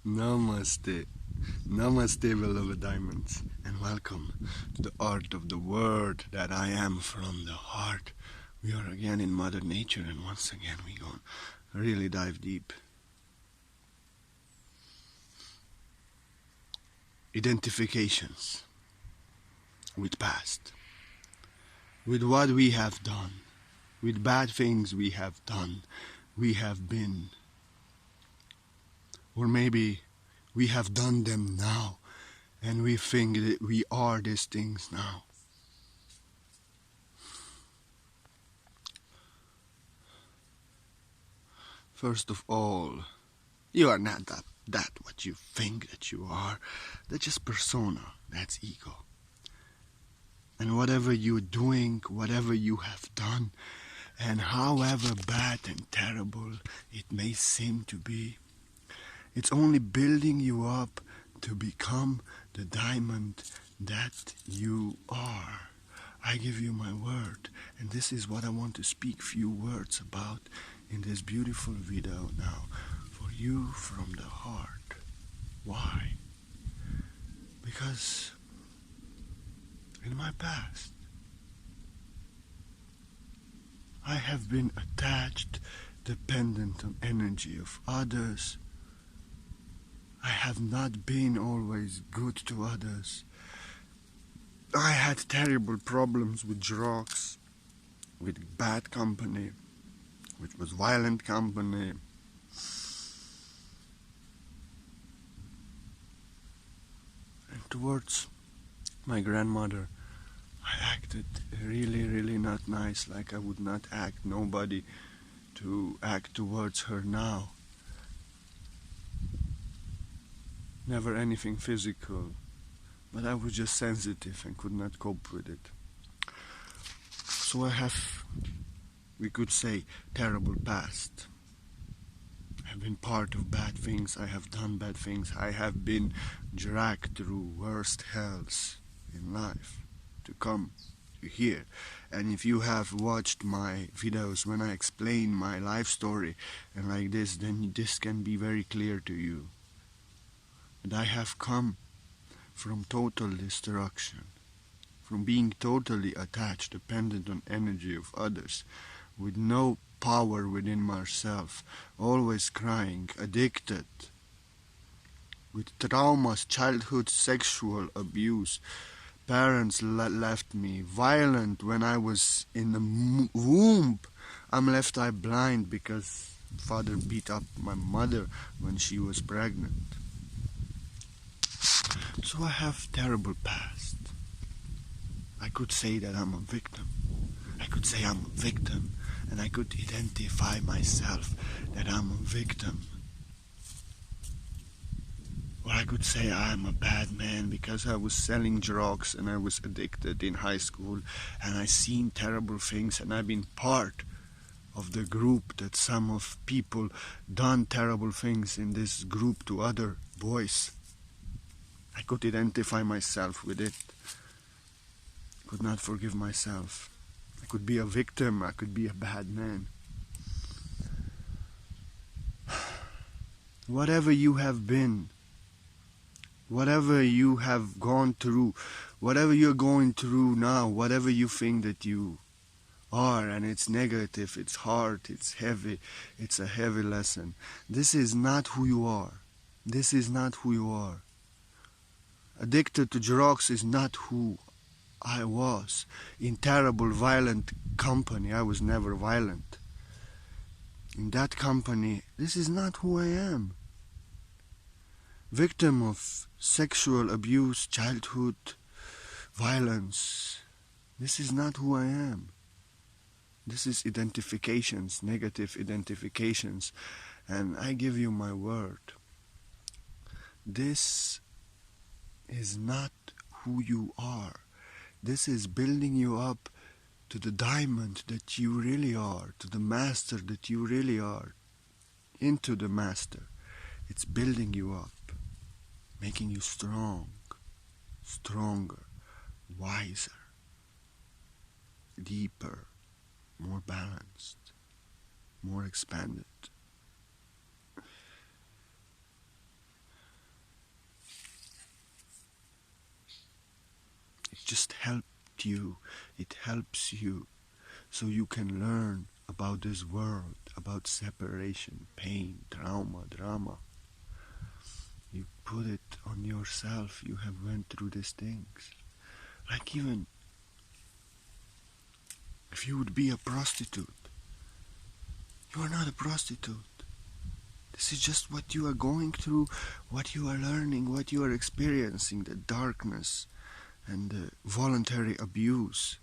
Namaste. Namaste, beloved diamonds, and welcome to the art of the word that I am from the heart. We are again in Mother Nature, and once again we go really dive deep. Identifications with past, with what we have done, with bad things we have done, we have been, or maybe we have done them now, and we think that we are these things now. First of all, you are not that what you think that you are. That's just persona. That's ego. And whatever you're doing, whatever you have done, and however bad and terrible it may seem to be, it's only building you up to become the diamond that you are. I give you my word, and this is what I want to speak few words about in this beautiful video now, for you from the heart. Why? Because in my past, I have been attached, dependent on energy of others. I have not been always good to others. I had terrible problems with drugs, with bad company, which was violent company. And towards my grandmother, I acted really not nice, like I would not act nobody to act towards her now. Never anything physical, but I was just sensitive and could not cope with it. So I have, we could say, terrible past. I have been part of bad things, I have done bad things, I have been dragged through worst hells in life to come to here. And if you have watched my videos when I explain my life story and like this, then this can be very clear to you. And I have come from total destruction, from being totally attached, dependent on energy of others, with no power within myself, always crying, addicted, with traumas, childhood sexual abuse. Parents left me, violent when I was in the womb. I'm left eye blind because father beat up my mother when she was pregnant. So I have terrible past. I could say that I'm a victim. I could say I'm a victim, and I could identify myself that I'm a victim. Or I could say I'm a bad man because I was selling drugs and I was addicted in high school and I seen terrible things and I've been part of the group that some of people done terrible things in this group to other boys. I could identify myself with it. Could not forgive myself. I could be a victim, I could be a bad man. Whatever you have been, whatever you have gone through, whatever you're going through now, whatever you think that you are, and it's negative, it's hard, it's heavy, it's a heavy lesson. This is not who you are. This is not who you are. Addicted to drugs is not who I was. In terrible, violent company, I was never violent. In that company, this is not who I am. Victim of sexual abuse, childhood violence. This is not who I am. This is identifications, negative identifications. And I give you my word. This is not who you are. This is building you up to the diamond that you really are, to the master that you really are, into the master. It's building you up, making you strong, stronger, wiser, deeper, more balanced, more expanded. just helped you. It helps you so you can learn about this world, about separation, pain, trauma, drama. You put it on yourself. You have went through these things. Like even if you would be a prostitute, you are not a prostitute. This is just what you are going through, what you are learning, what you are experiencing, the darkness and the voluntary abuse,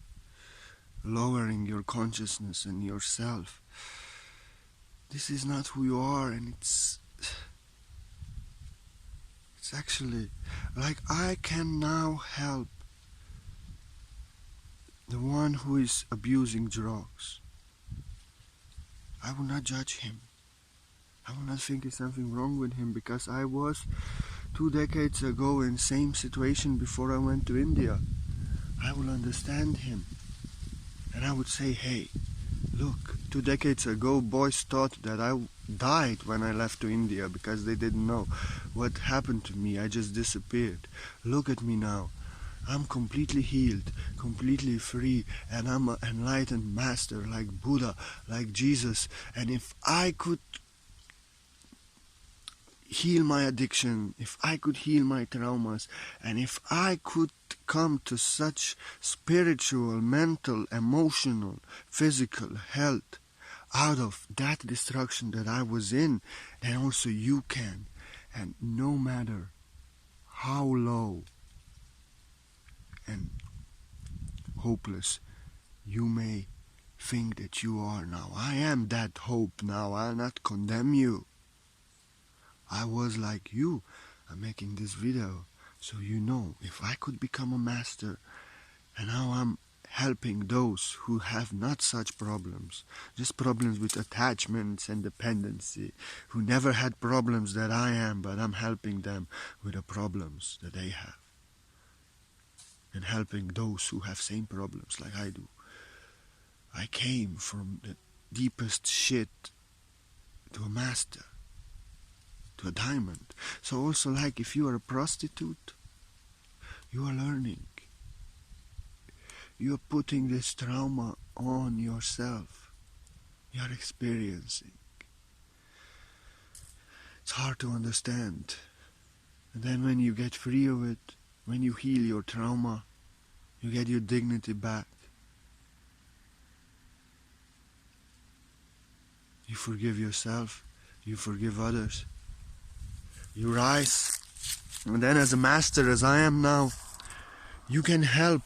lowering your consciousness and yourself. This is not who you are, and it's actually like I can now help the one who is abusing drugs. I will not judge him. I will not think there's something wrong with him, because I was 2 decades ago in same situation before I went to India. I will understand him. And I would say, hey, look, 2 decades ago boys thought that I died when I left to India because they didn't know what happened to me. I just disappeared. Look at me now. I'm completely healed, completely free, and I'm an enlightened master like Buddha, like Jesus. And if I could heal my addiction, if I could heal my traumas, and if I could come to such spiritual, mental, emotional, physical health out of that destruction that I was in, then also you can. And no matter how low and hopeless you may think that you are now, I am that hope now. I'll not condemn you. I was like you. I'm making this video so you know, if I could become a master, and now I'm helping those who have not such problems, just problems with attachments and dependency, who never had problems that I am, but I'm helping them with the problems that they have, and helping those who have same problems like I do. I came from the deepest shit to a master, to a diamond. So also, like if you are a prostitute, you are learning. You are putting this trauma on yourself. You are experiencing. It's hard to understand. And then when you get free of it, when you heal your trauma, you get your dignity back. You forgive yourself. You forgive others. You rise. And then as a master, as I am now, you can help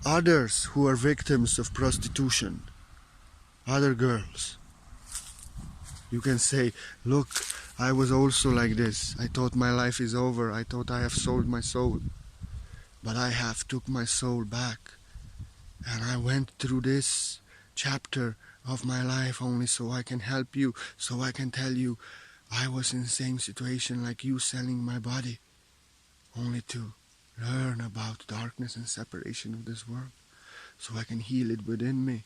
others who are victims of prostitution, other girls. You can say, look, I was also like this. I thought my life is over. I thought I have sold my soul. But I have took my soul back. And I went through this chapter of my life only so I can help you, so I can tell you I was in the same situation like you, selling my body, only to learn about darkness and separation of this world, so I can heal it within me,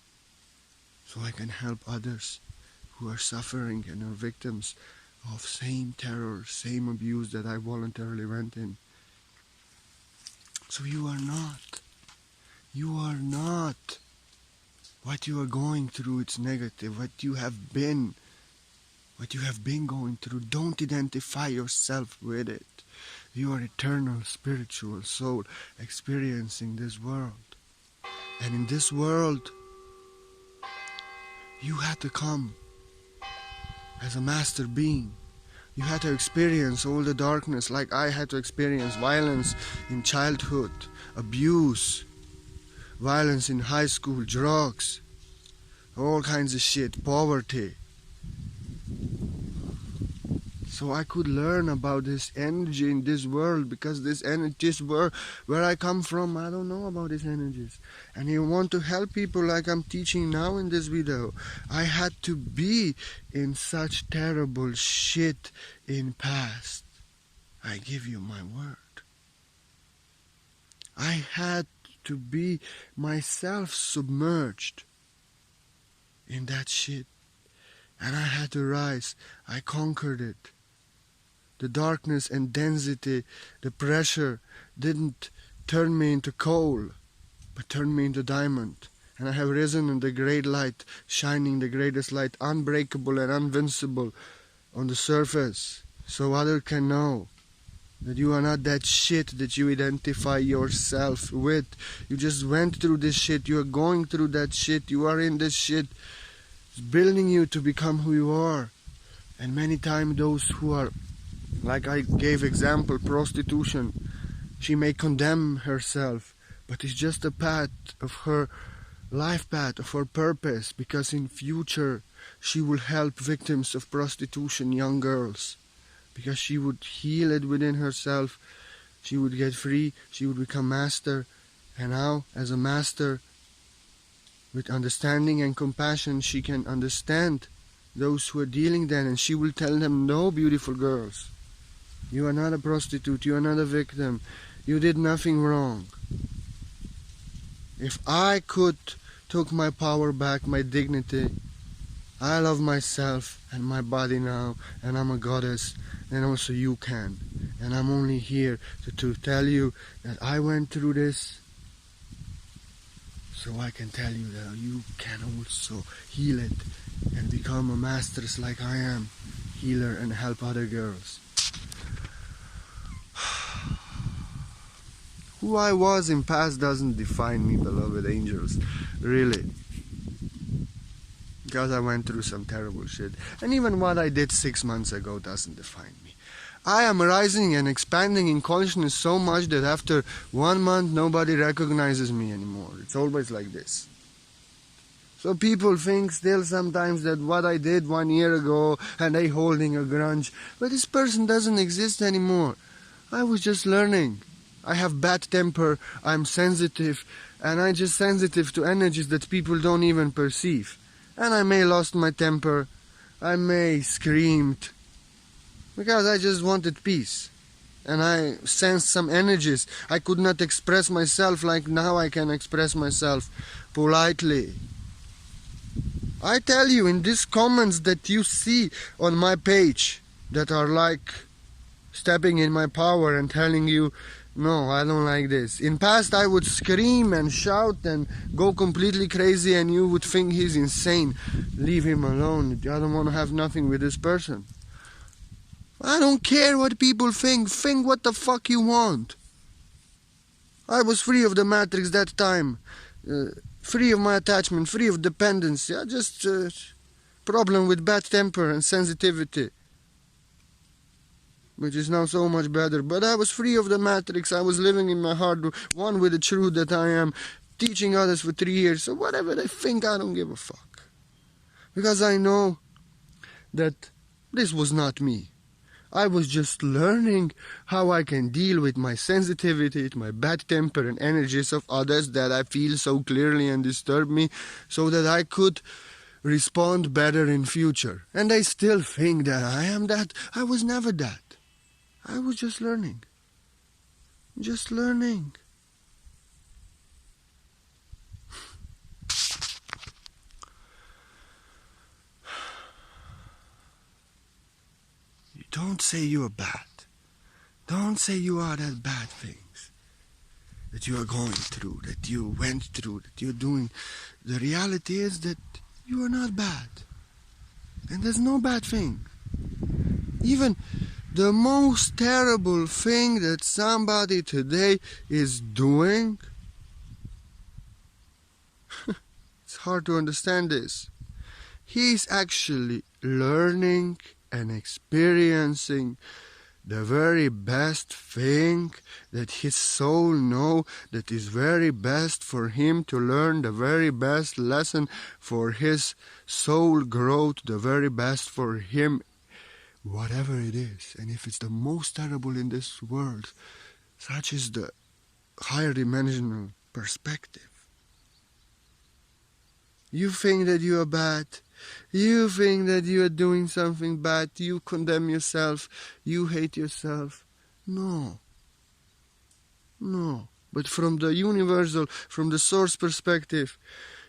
so I can help others who are suffering and are victims of same terror, same abuse that I voluntarily went in. So you are not what you are going through. It's negative. What you have been going through, don't identify yourself with it. You are eternal spiritual soul experiencing this world. And in this world, you had to come as a master being. You had to experience all the darkness like I had to experience violence in childhood, abuse, violence in high school, drugs, all kinds of shit, poverty. So I could learn about this energy in this world, because this energy, this world where I come from, I don't know about these energies. And you want to help people like I'm teaching now in this video. I had to be in such terrible shit in past. I give you my word. I had to be myself submerged in that shit. And I had to rise. I conquered it. The darkness and density, the pressure didn't turn me into coal. but turned me into diamond. And I have risen in the great light, shining the greatest light, unbreakable and invincible on the surface, so others can know that you are not that shit that you identify yourself with. You just went through this shit, you are going through that shit, you are in this shit. It's building you to become who you are. And many times those who are, like I gave example, prostitution, she may condemn herself, but it's just a path of her life path, of her purpose, because in future she will help victims of prostitution, young girls, because she would heal it within herself, she would get free, she would become master, and now as a master, with understanding and compassion, she can understand those who are dealing then, and she will tell them, no, beautiful girls, you are not a prostitute, you are not a victim, you did nothing wrong. If I could took my power back, my dignity, I love myself and my body now, and I'm a goddess, and also you can. And I'm only here to tell you that I went through this, so I can tell you that you can also heal it and become a master like I am, healer, and help other girls. Who I was in past doesn't define me, beloved angels, really. Because I went through some terrible shit. And even what I did 6 months ago doesn't define me. I am rising and expanding in consciousness so much that after 1 month nobody recognizes me anymore. It's always like this. So people think still sometimes that what I did 1 year ago and they holding a grudge. But this person doesn't exist anymore. I was just learning. I have bad temper, I'm sensitive, and I'm just sensitive to energies that people don't even perceive. And I may lost my temper, I may screamed, because I just wanted peace. And I sensed some energies. I could not express myself like now I can express myself politely. I tell you, in these comments that you see on my page, that are like stepping in my power and telling you, no, I don't like this. In past I would scream and shout and go completely crazy, and you would think he's insane. Leave him alone. I don't want to have nothing with this person. I don't care what people think. Think what the fuck you want. I was free of the matrix that time. Free of my attachment, free of dependency. I just problem with bad temper and sensitivity, which is now so much better. But I was free of the matrix. I was living in my heart, one with the truth that I am, teaching others for 3 years. So whatever they think, I don't give a fuck. Because I know that this was not me. I was just learning how I can deal with my sensitivity, my bad temper and energies of others that I feel so clearly and disturb me, so that I could respond better in future. And they still think that I am that. I was never that. I was just learning. Just learning. Don't say you are bad. Don't say you are that bad things that you are going through, that you went through, that you're doing. The reality is that you are not bad. And there's no bad thing. Even the most terrible thing that somebody today is doing, it's hard to understand this. He's actually learning and experiencing the very best thing that his soul know that is very best for him to learn, the very best lesson for his soul growth, the very best for him, whatever it is. And if it's the most terrible in this world, such is the higher dimensional perspective. You think that you are bad. You think that you are doing something bad. You condemn yourself. You hate yourself. No. No. But from the universal, from the source perspective,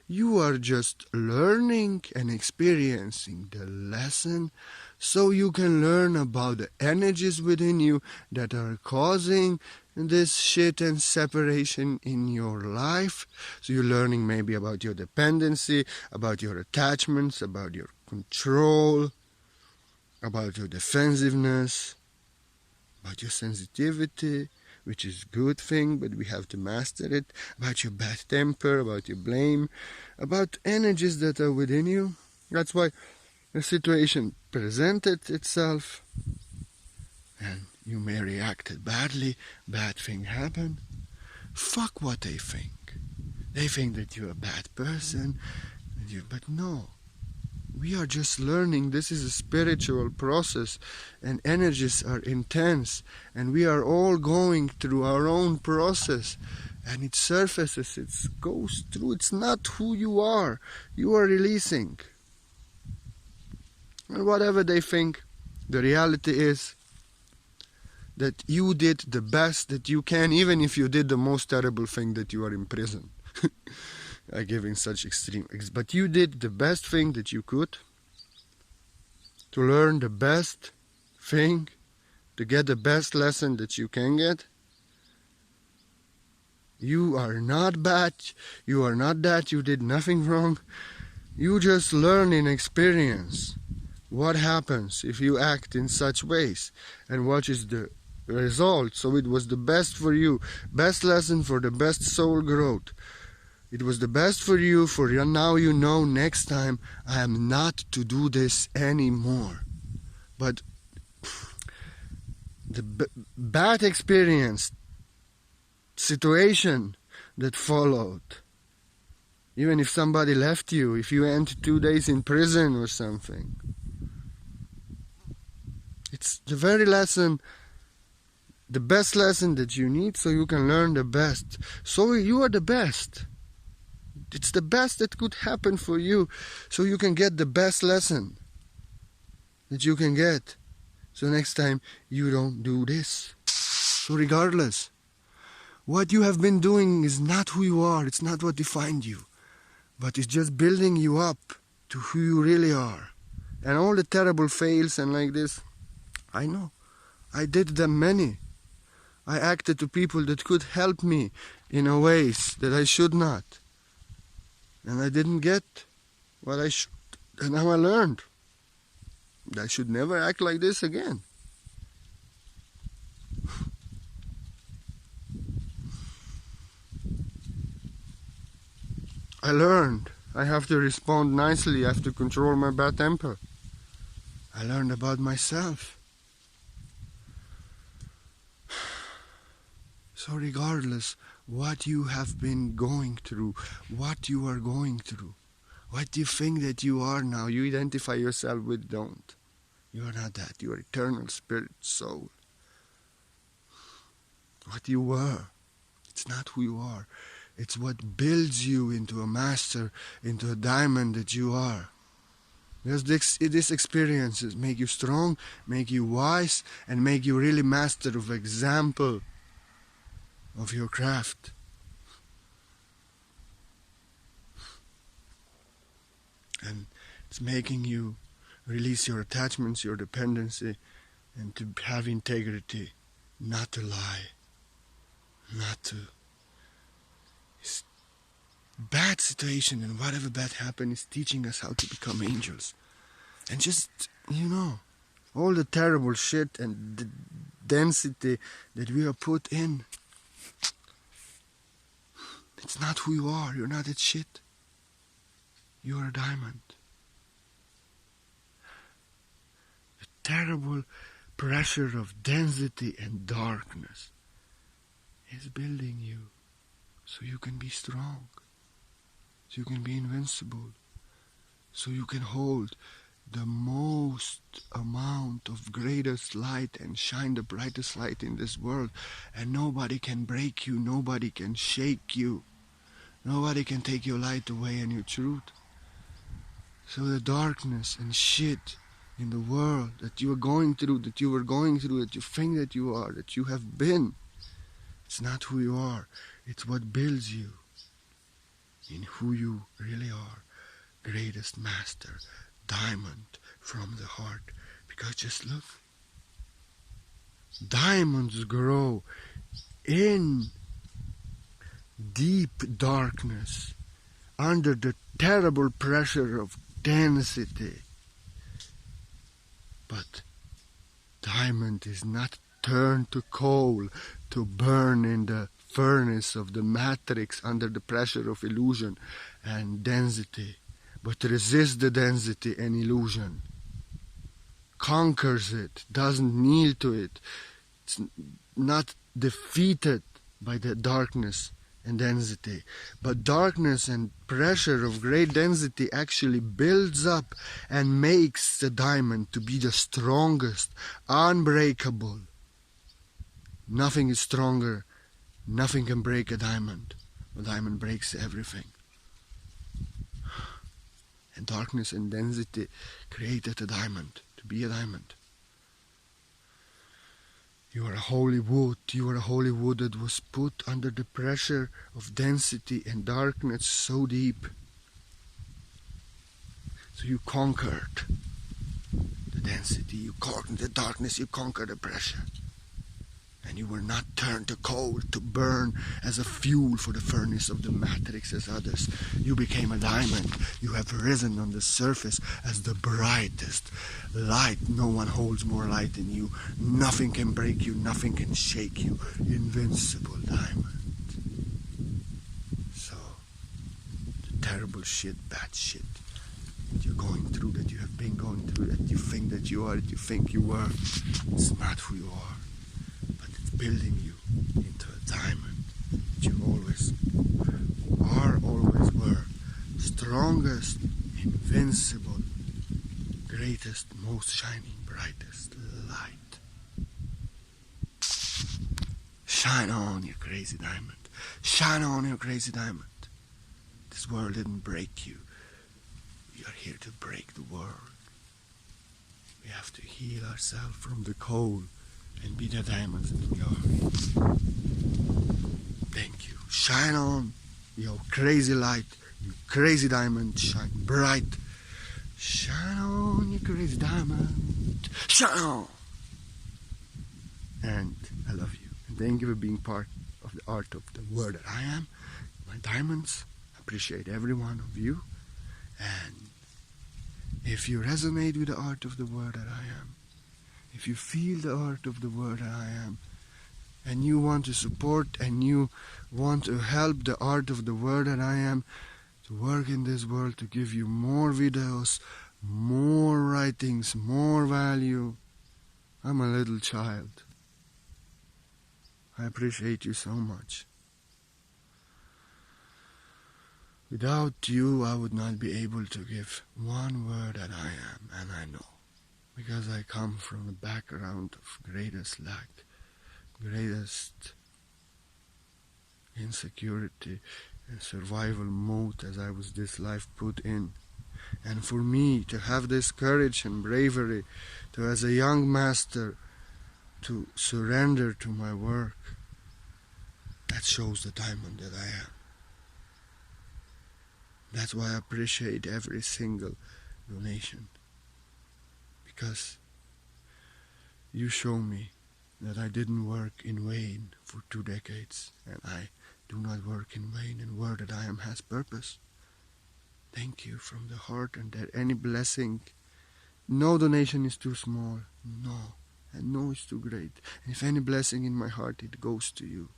you are just learning and experiencing the lesson so you can learn about the energies within you that are causing this shit and separation in your life. So you're learning maybe about your dependency, about your attachments, about your control, about your defensiveness, about your sensitivity, which is a good thing, but we have to master it, about your bad temper, about your blame, about energies that are within you. That's why the situation presented itself, and you may react badly, bad thing happen. Fuck what they think. They think that you're a bad person, but no. We are just learning. This is a spiritual process, and energies are intense, and we are all going through our own process, and it surfaces, it goes through. It's not who you are. You are releasing. And whatever they think, the reality is that you did the best that you can, even if you did the most terrible thing, that you are in prison. I giving such extreme, but you did the best thing that you could to learn the best thing, to get the best lesson that you can get. You are not bad. You are not that. You did nothing wrong. You just learn in experience what happens if you act in such ways and what is the result. So it was the best for you, best lesson for the best soul growth. It was the best for you, now you know next time I am not to do this anymore. But the bad experience, situation that followed, even if somebody left you, if you went 2 days in prison or something, it's the very lesson, the best lesson that you need so you can learn the best. So you are the best. It's the best that could happen for you, so you can get the best lesson that you can get. So next time you don't do this. So regardless, what you have been doing is not who you are. It's not what defined you, but it's just building you up to who you really are. And all the terrible fails and like this, I know. I did them many. I acted to people that could help me in a ways that I should not. And I didn't get what I should. And now I learned that I should never act like this again. I learned I have to respond nicely. I have to control my bad temper. I learned about myself. So regardless what you have been going through, what you are going through, what you think that you are now, you identify yourself with, don't. You are not that. You are eternal spirit, soul. What you were, it's not who you are. It's what builds you into a master, into a diamond that you are. Because these experiences make you strong, make you wise, and make you really master of example of your craft. And it's making you release your attachments, your dependency, and to have integrity, not to lie, not to. Bad situation and whatever bad happened is teaching us how to become angels. And just, all the terrible shit and the density that we are put in, it's not who you are. You're not that shit. You are a diamond. The terrible pressure of density and darkness is building you so you can be strong, so you can be invincible, so you can hold the most amount of greatest light and shine the brightest light in this world, and nobody can break you, nobody can shake you, nobody can take your light away and your truth. So the darkness and shit in the world that you are going through, that you were going through, that you think that you are, that you have been, it's not who you are. It's what builds you in who you really are. Greatest master, diamond from the heart. Because just look, diamonds grow in deep darkness, under the terrible pressure of density. But diamond is not turned to coal to burn in the furnace of the matrix under the pressure of illusion and density, but resists the density and illusion, conquers it, doesn't kneel to it. It's not defeated by the darkness and density, but darkness and pressure of great density actually builds up and makes the diamond to be the strongest, unbreakable. Nothing is stronger, nothing can break a diamond. A diamond breaks everything. And darkness and density created a diamond, to be a diamond. You are a holy wood. You are a holy wood that was put under the pressure of density and darkness so deep. So you conquered the density, you conquered the darkness, you conquered the pressure. And you were not turned to coal to burn as a fuel for the furnace of the matrix as others. You became a diamond. You have risen on the surface as the brightest light. No one holds more light than you. Nothing can break you. Nothing can shake you. Invincible diamond. So, the terrible shit, bad shit that you're going through, that you have been going through, that you think that you are, that you think you were, it's not who you are. Building you into a diamond that you always are, always were. Strongest, invincible, greatest, most shining, brightest light. Shine on, you crazy diamond. Shine on, you crazy diamond. This world didn't break you. We are here to break the world. We have to heal ourselves from the cold and be the diamonds that we are. Thank you. Shine on, you crazy light, you crazy diamond, shine bright. Shine on, you crazy diamond. Shine on! And I love you. And thank you for being part of the art of the word that I am. My diamonds, I appreciate every one of you. And if you resonate with the art of the word that I am, if you feel the art of the word that I am, and you want to support and you want to help the art of the word that I am to work in this world, to give you more videos, more writings, more value, I'm a little child. I appreciate you so much. Without you, I would not be able to give one word that I am, and I know. Because I come from a background of greatest lack, greatest insecurity and survival mode as I was this life put in. And for me to have this courage and bravery to, as a young master, to surrender to my work, that shows the diamond that I am. That's why I appreciate every single donation. Because you show me that I didn't work in vain for 2 decades, and I do not work in vain, and word that I am has purpose. Thank you from the heart, and that any blessing, no donation is too small, no, and no is too great. And if any blessing in my heart, it goes to you.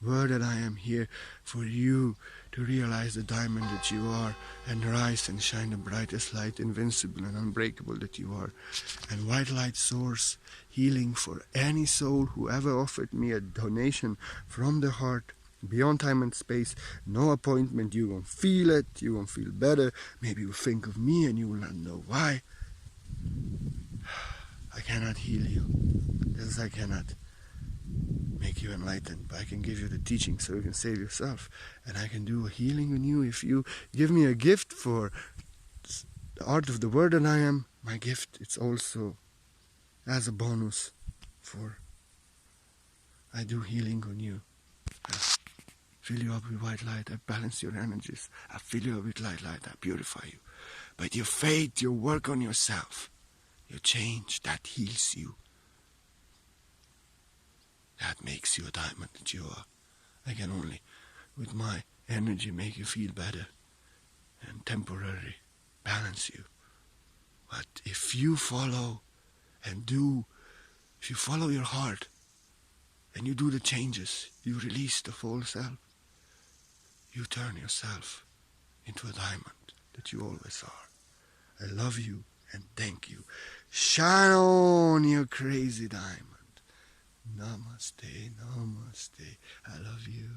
Word that I am here for you to realize the diamond that you are and rise and shine the brightest light, invincible and unbreakable that you are. And white light source, healing for any soul who ever offered me a donation from the heart, beyond time and space, no appointment. You won't feel it, you won't feel better. Maybe you think of me and you will not know why. I cannot heal you, just as I cannot make you enlightened, but I can give you the teaching so you can save yourself, and I can do a healing on you. If you give me a gift for the art of the word that I am, my gift, it's also as a bonus for I do healing on you. I fill you up with white light, I balance your energies, I fill you up with light, I purify you. But your faith, your work on yourself, your change, that heals you. That what makes you a diamond that you are. I can only, with my energy, make you feel better and temporarily balance you. But if you follow if you follow your heart and you do the changes, you release the false self, you turn yourself into a diamond that you always are. I love you and thank you. Shine on, you crazy diamond. Namaste, namaste. I love you.